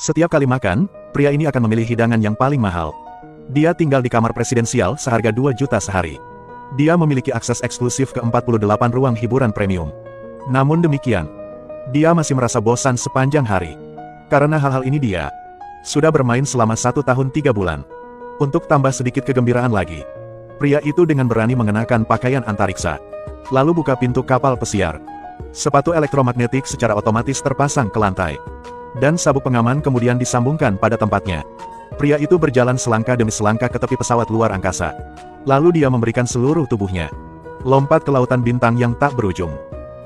Setiap kali makan, pria ini akan memilih hidangan yang paling mahal. Dia tinggal di kamar presidensial seharga 2 juta sehari. Dia memiliki akses eksklusif ke 48 ruang hiburan premium. Namun demikian, dia masih merasa bosan sepanjang hari. Karena hal-hal ini dia sudah bermain selama 1 tahun 3 bulan. Untuk tambah sedikit kegembiraan lagi, pria itu dengan berani mengenakan pakaian antariksa. Lalu buka pintu kapal pesiar. Sepatu elektromagnetik secara otomatis terpasang ke lantai. Dan sabuk pengaman kemudian disambungkan pada tempatnya. Pria itu berjalan selangkah demi selangkah ke tepi pesawat luar angkasa. Lalu dia memberikan seluruh tubuhnya lompat ke lautan bintang yang tak berujung.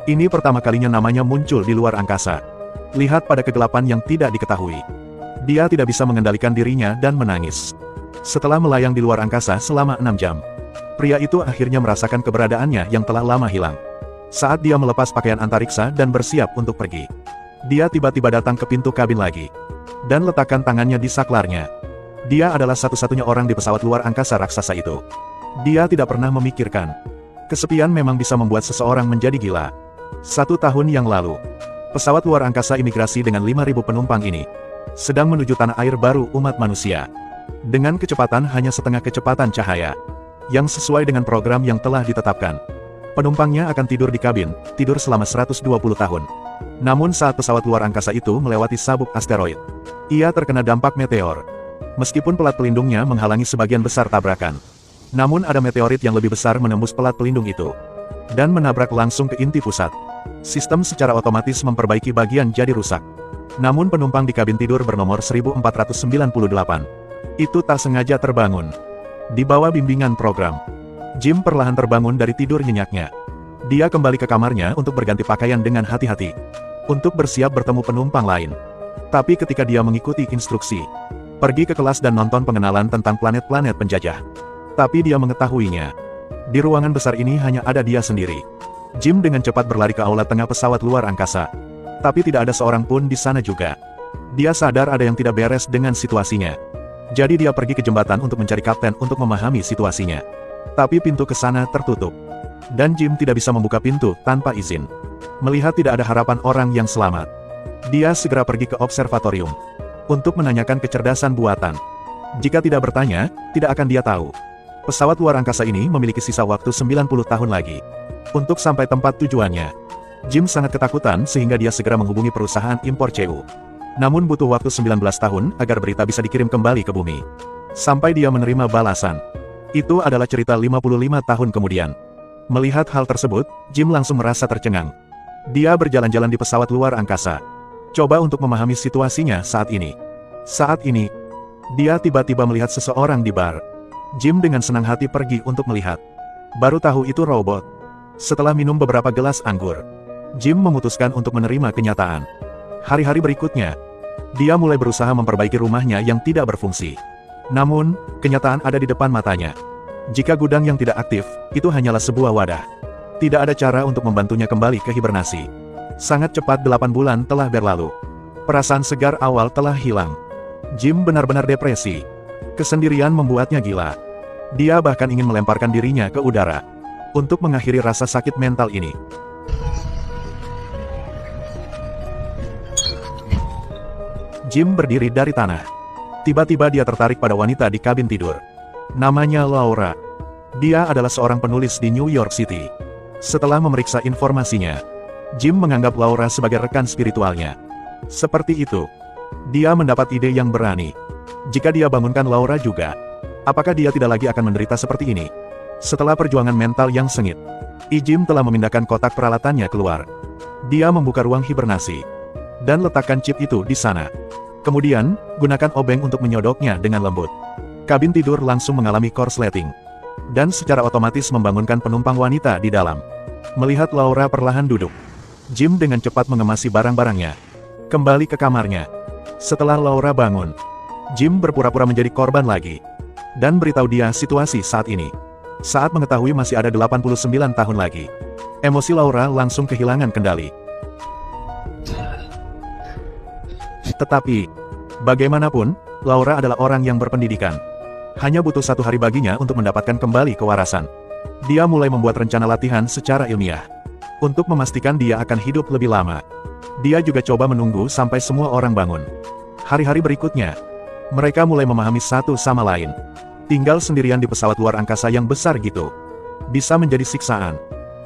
Ini pertama kalinya namanya muncul di luar angkasa. Lihat pada kegelapan yang tidak diketahui. Dia tidak bisa mengendalikan dirinya dan menangis. Setelah melayang di luar angkasa selama 6 jam, pria itu akhirnya merasakan keberadaannya yang telah lama hilang. Saat dia melepas pakaian antariksa dan bersiap untuk pergi, dia tiba-tiba datang ke pintu kabin lagi dan letakkan tangannya di saklarnya. Dia adalah satu-satunya orang di pesawat luar angkasa raksasa itu. Dia tidak pernah memikirkan, kesepian memang bisa membuat seseorang menjadi gila. 1 tahun yang lalu, pesawat luar angkasa imigrasi dengan 5.000 penumpang ini sedang menuju tanah air baru umat manusia. Dengan kecepatan hanya setengah kecepatan cahaya, yang sesuai dengan program yang telah ditetapkan. Penumpangnya akan tidur di kabin, tidur selama 120 tahun. Namun saat pesawat luar angkasa itu melewati sabuk asteroid, ia terkena dampak meteor. Meskipun pelat pelindungnya menghalangi sebagian besar tabrakan, namun ada meteorit yang lebih besar menembus pelat pelindung itu dan menabrak langsung ke inti pusat. Sistem secara otomatis memperbaiki bagian jadi rusak. Namun penumpang di kabin tidur bernomor 1498 itu tak sengaja terbangun. Di bawah bimbingan program, Jim perlahan terbangun dari tidur nyenyaknya. Dia kembali ke kamarnya untuk berganti pakaian dengan hati-hati, untuk bersiap bertemu penumpang lain. Tapi ketika dia mengikuti instruksi, pergi ke kelas dan nonton pengenalan tentang planet-planet penjajah. Tapi dia mengetahuinya, di ruangan besar ini hanya ada dia sendiri. Jim dengan cepat berlari ke aula tengah pesawat luar angkasa. Tapi tidak ada seorang pun di sana juga. Dia sadar ada yang tidak beres dengan situasinya. Jadi dia pergi ke jembatan untuk mencari kapten untuk memahami situasinya. Tapi pintu ke sana tertutup. Dan Jim tidak bisa membuka pintu tanpa izin. Melihat tidak ada harapan orang yang selamat, dia segera pergi ke observatorium untuk menanyakan kecerdasan buatan. Jika tidak bertanya, tidak akan dia tahu. Pesawat luar angkasa ini memiliki sisa waktu 90 tahun lagi untuk sampai tempat tujuannya. Jim sangat ketakutan sehingga dia segera menghubungi perusahaan impor CU. Namun butuh waktu 19 tahun agar berita bisa dikirim kembali ke bumi. Sampai dia menerima balasan. Itu adalah cerita 55 tahun kemudian. Melihat hal tersebut, Jim langsung merasa tercengang. Dia berjalan-jalan di pesawat luar angkasa, coba untuk memahami situasinya saat ini. Saat ini, dia tiba-tiba melihat seseorang di bar. Jim dengan senang hati pergi untuk melihat. Baru tahu itu robot. Setelah minum beberapa gelas anggur, Jim memutuskan untuk menerima kenyataan. Hari-hari berikutnya, dia mulai berusaha memperbaiki rumahnya yang tidak berfungsi. Namun, kenyataan ada di depan matanya. Jika gudang yang tidak aktif, itu hanyalah sebuah wadah. Tidak ada cara untuk membantunya kembali ke hibernasi. Sangat cepat 8 bulan telah berlalu. Perasaan segar awal telah hilang. Jim benar-benar depresi. Kesendirian membuatnya gila. Dia bahkan ingin melemparkan dirinya ke udara untuk mengakhiri rasa sakit mental ini. Jim berdiri dari tanah. Tiba-tiba dia tertarik pada wanita di kabin tidur. Namanya Laura. Dia adalah seorang penulis di New York City. Setelah memeriksa informasinya, Jim menganggap Laura sebagai rekan spiritualnya. Seperti itu, dia mendapat ide yang berani. Jika dia bangunkan Laura juga, apakah dia tidak lagi akan menderita seperti ini? Setelah perjuangan mental yang sengit, Jim telah memindahkan kotak peralatannya keluar. Dia membuka ruang hibernasi dan letakkan chip itu di sana. Kemudian, gunakan obeng untuk menyodoknya dengan lembut. Kabin tidur langsung mengalami korsleting, dan secara otomatis membangunkan penumpang wanita di dalam. Melihat Laura perlahan duduk, Jim dengan cepat mengemasi barang-barangnya, kembali ke kamarnya. Setelah Laura bangun, Jim berpura-pura menjadi korban lagi, dan beritahu dia situasi saat ini. Saat mengetahui masih ada 89 tahun lagi, emosi Laura langsung kehilangan kendali. Tetapi, bagaimanapun, Laura adalah orang yang berpendidikan. Hanya butuh 1 hari baginya untuk mendapatkan kembali kewarasan. Dia mulai membuat rencana latihan secara ilmiah. Untuk memastikan dia akan hidup lebih lama. Dia juga coba menunggu sampai semua orang bangun. Hari-hari berikutnya, mereka mulai memahami satu sama lain. Tinggal sendirian di pesawat luar angkasa yang besar gitu bisa menjadi siksaan.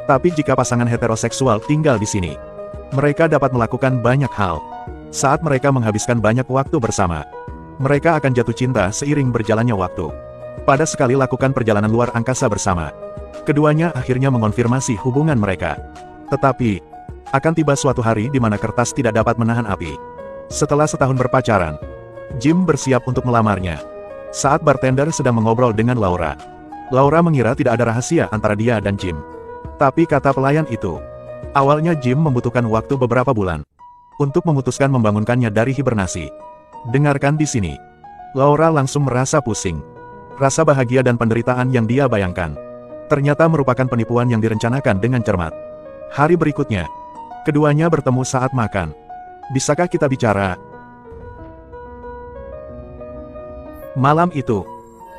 Tapi jika pasangan heteroseksual tinggal di sini, mereka dapat melakukan banyak hal. Saat mereka menghabiskan banyak waktu bersama, mereka akan jatuh cinta seiring berjalannya waktu. Pada sekali lakukan perjalanan luar angkasa bersama, keduanya akhirnya mengonfirmasi hubungan mereka. Tetapi, akan tiba suatu hari di mana kertas tidak dapat menahan api. Setelah setahun berpacaran, Jim bersiap untuk melamarnya. Saat bartender sedang mengobrol dengan Laura, Laura mengira tidak ada rahasia antara dia dan Jim. Tapi kata pelayan itu, awalnya Jim membutuhkan waktu beberapa bulan untuk memutuskan membangunkannya dari hibernasi. Dengarkan di sini. Laura langsung merasa pusing. Rasa bahagia dan penderitaan yang dia bayangkan ternyata merupakan penipuan yang direncanakan dengan cermat. Hari berikutnya, keduanya bertemu saat makan. Bisakah kita bicara? Malam itu,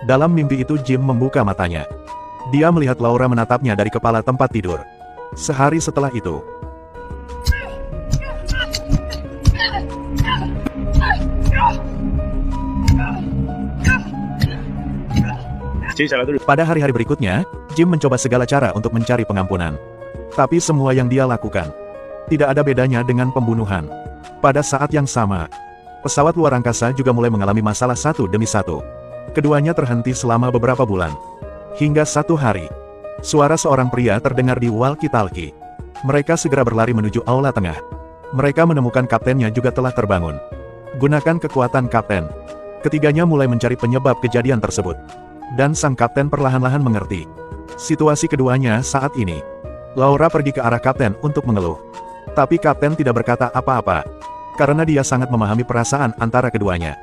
dalam mimpi itu Jim membuka matanya. Dia melihat Laura menatapnya dari kepala tempat tidur. Sehari setelah itu, pada hari-hari berikutnya, Jim mencoba segala cara untuk mencari pengampunan. Tapi semua yang dia lakukan tidak ada bedanya dengan pembunuhan. Pada saat yang sama, pesawat luar angkasa juga mulai mengalami masalah satu demi satu. Keduanya terhenti selama beberapa bulan. Hingga satu hari, suara seorang pria terdengar di walkie-talkie. Mereka segera berlari menuju aula tengah. Mereka menemukan kaptennya juga telah terbangun. Gunakan kekuatan kapten. Ketiganya mulai mencari penyebab kejadian tersebut. Dan sang kapten perlahan-lahan mengerti situasi keduanya saat ini. Laura pergi ke arah kapten untuk mengeluh. Tapi kapten tidak berkata apa-apa, karena dia sangat memahami perasaan antara keduanya.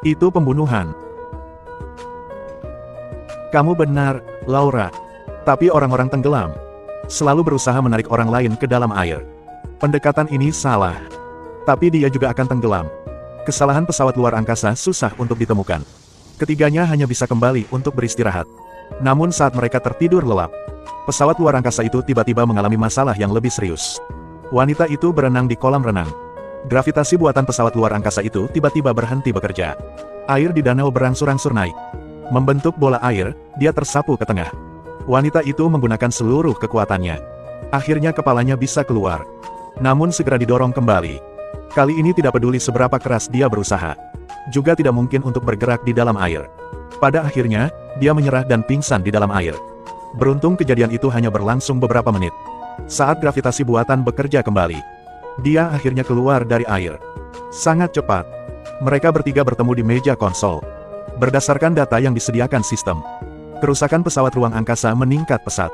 Itu pembunuhan. Kamu benar, Laura. Tapi orang-orang tenggelam selalu berusaha menarik orang lain ke dalam air. Pendekatan ini salah. Tapi dia juga akan tenggelam. Kesalahan pesawat luar angkasa susah untuk ditemukan. Ketiganya hanya bisa kembali untuk beristirahat. Namun saat mereka tertidur lelap, pesawat luar angkasa itu tiba-tiba mengalami masalah yang lebih serius. Wanita itu berenang di kolam renang. Gravitasi buatan pesawat luar angkasa itu tiba-tiba berhenti bekerja. Air di danau berangsur-angsur naik. Membentuk bola air, dia tersapu ke tengah. Wanita itu menggunakan seluruh kekuatannya. Akhirnya kepalanya bisa keluar. Namun segera didorong kembali. Kali ini tidak peduli seberapa keras dia berusaha. Juga tidak mungkin untuk bergerak di dalam air. Pada akhirnya, dia menyerah dan pingsan di dalam air. Beruntung kejadian itu hanya berlangsung beberapa menit. Saat gravitasi buatan bekerja kembali, dia akhirnya keluar dari air. Sangat cepat. Mereka bertiga bertemu di meja konsol. Berdasarkan data yang disediakan sistem, kerusakan pesawat ruang angkasa meningkat pesat.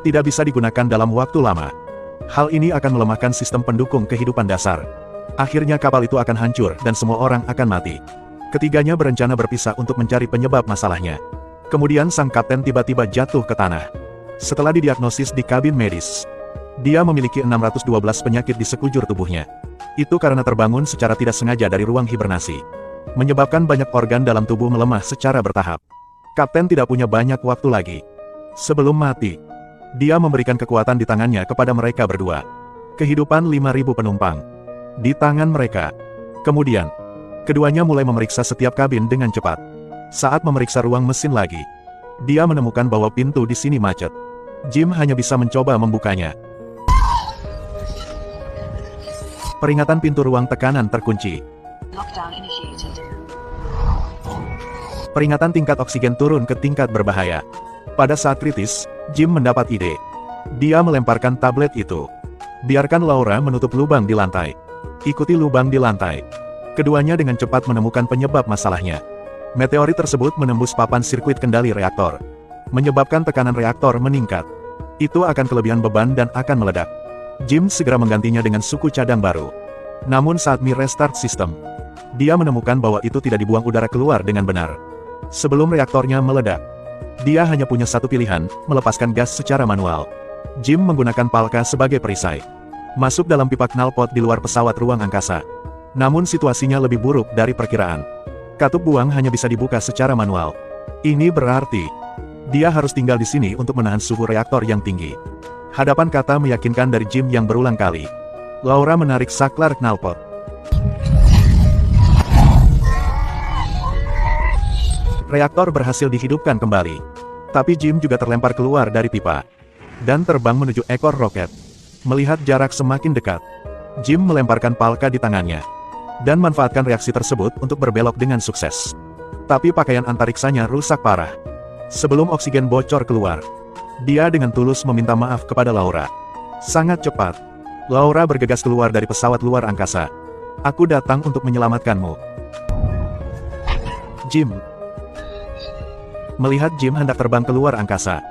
Tidak bisa digunakan dalam waktu lama. Hal ini akan melemahkan sistem pendukung kehidupan dasar. Akhirnya kapal itu akan hancur dan semua orang akan mati. Ketiganya berencana berpisah untuk mencari penyebab masalahnya. Kemudian sang kapten tiba-tiba jatuh ke tanah. Setelah didiagnosis di kabin medis, dia memiliki 612 penyakit di sekujur tubuhnya. Itu karena terbangun secara tidak sengaja dari ruang hibernasi, menyebabkan banyak organ dalam tubuh melemah secara bertahap. Kapten tidak punya banyak waktu lagi. Sebelum mati, dia memberikan kekuatan di tangannya kepada mereka berdua. Kehidupan 5.000 penumpang di tangan mereka. Kemudian, keduanya mulai memeriksa setiap kabin dengan cepat. Saat memeriksa ruang mesin lagi, dia menemukan bahwa pintu di sini macet. Jim hanya bisa mencoba membukanya. Peringatan pintu ruang tekanan terkunci. Peringatan tingkat oksigen turun ke tingkat berbahaya. Pada saat kritis, Jim mendapat ide. Dia melemparkan tablet itu. Biarkan Laura menutup lubang di lantai. Ikuti lubang di lantai. Keduanya dengan cepat menemukan penyebab masalahnya. Meteorit tersebut menembus papan sirkuit kendali reaktor, menyebabkan tekanan reaktor meningkat. Itu akan kelebihan beban dan akan meledak. Jim segera menggantinya dengan suku cadang baru. Namun saat restart sistem, dia menemukan bahwa itu tidak dibuang udara keluar dengan benar. Sebelum reaktornya meledak, dia hanya punya satu pilihan, melepaskan gas secara manual. Jim menggunakan palka sebagai perisai, masuk dalam pipa knalpot di luar pesawat ruang angkasa. Namun situasinya lebih buruk dari perkiraan. Katup buang hanya bisa dibuka secara manual. Ini berarti dia harus tinggal di sini untuk menahan suhu reaktor yang tinggi. Hadapan kata meyakinkan dari Jim yang berulang kali. Laura menarik saklar knalpot. Reaktor berhasil dihidupkan kembali. Tapi Jim juga terlempar keluar dari pipa. Dan terbang menuju ekor roket. Melihat jarak semakin dekat, Jim melemparkan palka di tangannya. Dan manfaatkan reaksi tersebut untuk berbelok dengan sukses. Tapi pakaian antariksanya rusak parah. Sebelum oksigen bocor keluar, dia dengan tulus meminta maaf kepada Laura. Sangat cepat, Laura bergegas keluar dari pesawat luar angkasa. Aku datang untuk menyelamatkanmu. Jim. Melihat Jim hendak terbang keluar angkasa.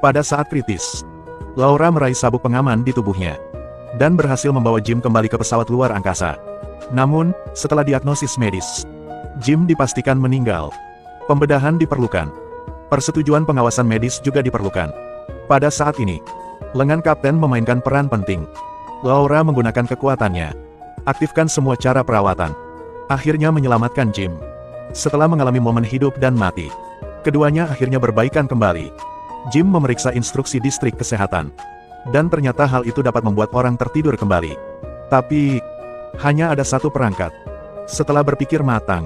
Pada saat kritis, Laura meraih sabuk pengaman di tubuhnya. Dan berhasil membawa Jim kembali ke pesawat luar angkasa. Namun, setelah diagnosis medis, Jim dipastikan meninggal. Pembedahan diperlukan. Persetujuan pengawasan medis juga diperlukan. Pada saat ini, lengan kapten memainkan peran penting. Laura menggunakan kekuatannya. Aktifkan semua cara perawatan. Akhirnya menyelamatkan Jim. Setelah mengalami momen hidup dan mati, keduanya akhirnya berbaikan kembali. Jim memeriksa instruksi distrik kesehatan. Dan ternyata hal itu dapat membuat orang tertidur kembali. Tapi, hanya ada satu perangkat. Setelah berpikir matang,